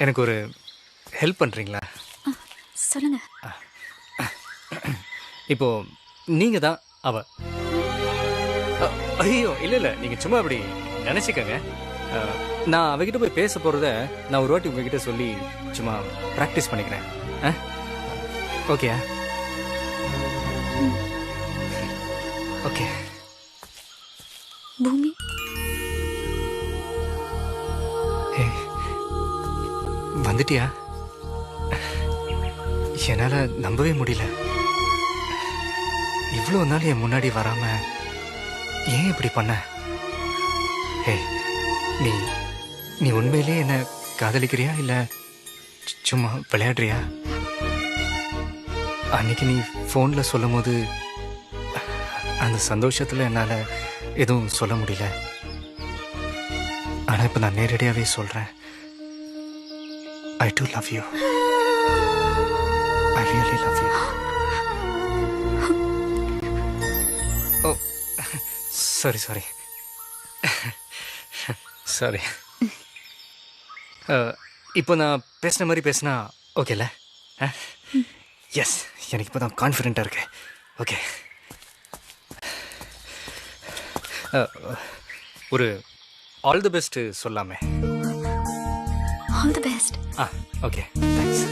எனக்கு ஒரு ஹெல்ப் பண்ணுறீங்களா? சொல்லுங்க. இப்போ நீங்கள் தான் அவ. ஐயோ இல்லை இல்லை, நீங்கள் சும்மா அப்படி நினச்சிக்கங்க. நான் அவகிட்ட போய் பேச போகிறத நான் ஒரு வாட்டி உங்ககிட்ட சொல்லி சும்மா ப்ராக்டிஸ் பண்ணிக்கிறேன். Okay okay. பூமி, வந்துட்டியா? என்னால் நம்பவே முடியல. இவ்வளோ நாள் என் முன்னாடி வராம ஏன் இப்படி பண்ண? ஏய், நீ நீ உண்மையிலே என்ன காதலிக்கிறியா இல்லை சும்மா விளையாடுறியா? அன்னைக்கு நீ ஃபோனில் சொல்லும் போது அந்த சந்தோஷத்தில் என்னால் எதுவும் சொல்ல முடியல. ஆனால் இப்போ நான் நேரடியாகவே சொல்கிறேன். I do love you. I really love you. Oh, sorry. Sorry. இப்போ நான் பேசின மாதிரி பேசினா ஓகேல? எஸ், எனக்கு இப்போ தான் கான்ஃபிடென்ட்டாக இருக்கேன். ஓகே, ஒரு ஆல் தி பெஸ்ட் சொல்லாமே. All the best. Okay, thanks.